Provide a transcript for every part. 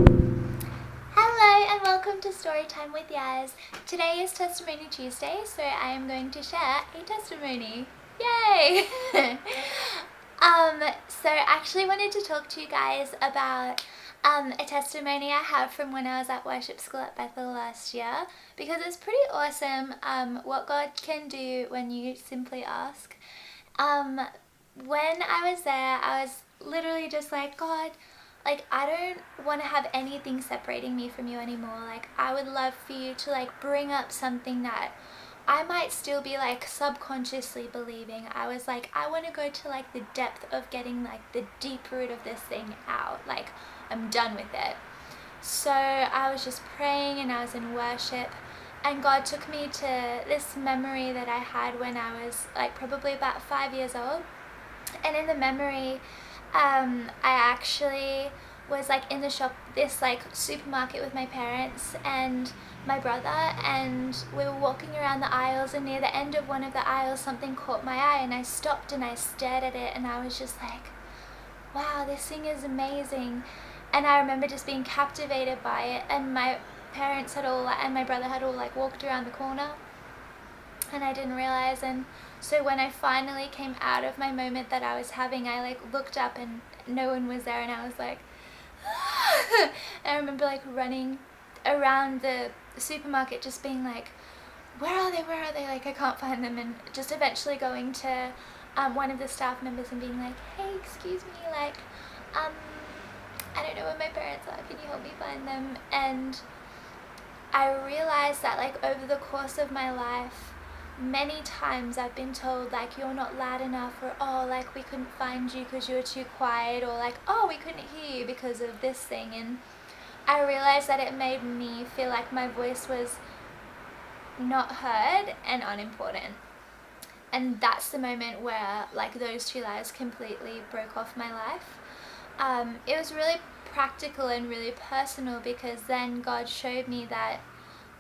Hello and welcome to Storytime with Yaz. Today is Testimony Tuesday, so I am going to share a testimony. Yay! So I actually wanted to talk to you guys about a testimony I have from when I was at worship school at Bethel last year, because it's pretty awesome what God can do when you simply ask. When I was there, I was literally just like, God, like, I don't want to have anything separating me from you anymore. Like, I would love for you to, like, bring up something that I might still be, like, subconsciously believing. I was like, I want to go to, like, the depth of getting, like, the deep root of this thing out. Like, I'm done with it. So I was just praying and I was in worship. And God took me to this memory that I had when I was, like, probably about 5 years old. And in the memory, I actually was like in the shop, this like supermarket with my parents and my brother, and we were walking around the aisles, and near the end of one of the aisles something caught my eye, and I stopped and I stared at it, and I was just like, wow, this thing is amazing. And I remember just being captivated by it, and my parents had all, and my brother had all like walked around the corner, and I didn't realize. And so when I finally came out of my moment that I was having, I like looked up and no one was there, and I was like, and I remember like running around the supermarket just being like, where are they, like I can't find them, and just eventually going to one of the staff members and being like, hey, excuse me, like I don't know where my parents are, can you help me find them? And I realized that like over the course of my life, many times I've been told like, you're not loud enough, or oh, like we couldn't find you because you were too quiet, or like, oh, we couldn't hear you because of this thing. And I realized that it made me feel like my voice was not heard and unimportant. And that's the moment where like those two lies completely broke off my life. It was really practical and really personal, because then God showed me that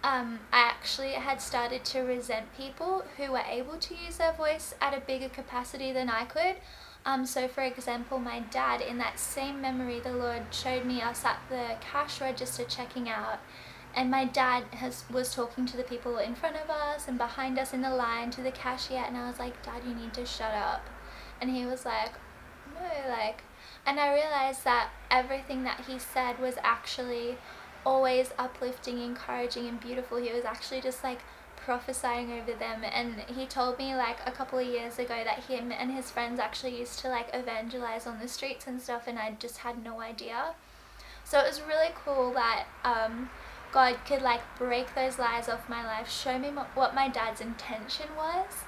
I actually had started to resent people who were able to use their voice at a bigger capacity than I could. So for example, my dad, in that same memory, the Lord showed me us at the cash register checking out, and my dad was talking to the people in front of us and behind us in the line to the cashier, and I was like, Dad, you need to shut up. And he was like, no, like, and I realized that everything that he said was actually always uplifting, encouraging, and beautiful. He was actually just like prophesying over them. And he told me like a couple of years ago that him and his friends actually used to like evangelize on the streets and stuff, and I just had no idea. So it was really cool that God could like break those lies off my life, show me what my dad's intention was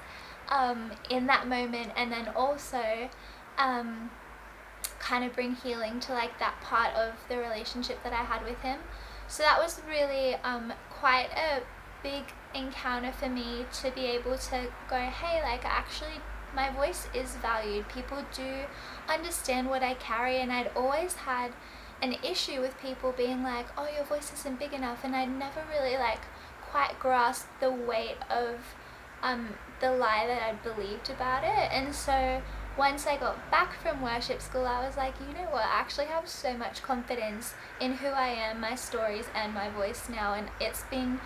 in that moment, and then also kind of bring healing to like that part of the relationship that I had with him. So that was really quite a big encounter for me, to be able to go, hey, like actually my voice is valued. People do understand what I carry, and I'd always had an issue with people being like, oh, your voice isn't big enough, and I'd never really like quite grasped the weight of the lie that I'd believed about it. And so once I got back from worship school, I was like, you know what, I actually have so much confidence in who I am, my stories, and my voice now. And it's been,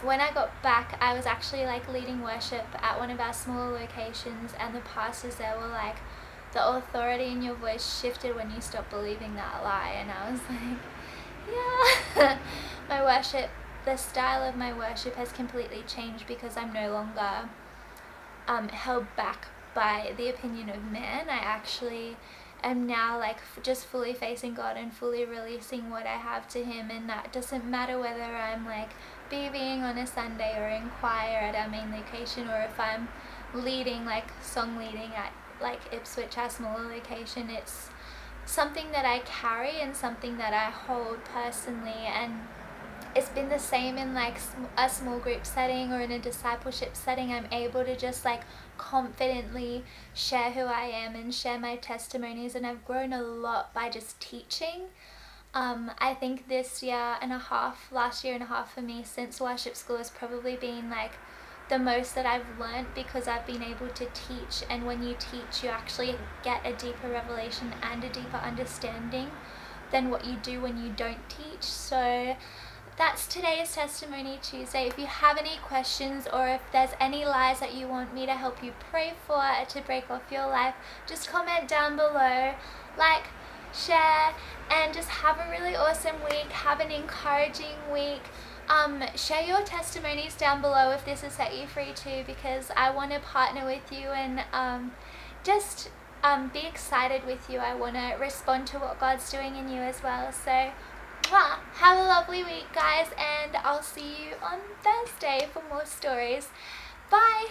when I got back, I was actually like leading worship at one of our smaller locations, and the pastors there were like, the authority in your voice shifted when you stopped believing that lie. And I was like, yeah. My worship, the style of my worship has completely changed, because I'm no longer held back by the opinion of man. I actually am now like just fully facing God and fully releasing what I have to him, and that doesn't matter whether I'm like BBing on a Sunday or in choir at our main location, or if I'm leading, like song leading at like Ipswich, our smaller location. It's something that I carry and something that I hold personally, and it's been the same in like a small group setting or in a discipleship setting. I'm able to just like confidently share who I am and share my testimonies, and I've grown a lot by just teaching. I think last year and a half for me since worship school has probably been like the most that I've learned, because I've been able to teach, and when you teach you actually get a deeper revelation and a deeper understanding than what you do when you don't teach. So that's today's Testimony Tuesday. If you have any questions or if there's any lies that you want me to help you pray for to break off your life, just comment down below, like, share, and just have a really awesome week. Have an encouraging week. Share your testimonies down below if this has set you free too, because I want to partner with you and just be excited with you. I want to respond to what God's doing in you as well. So have a lovely week, guys, and I'll see you on Thursday for more stories. Bye!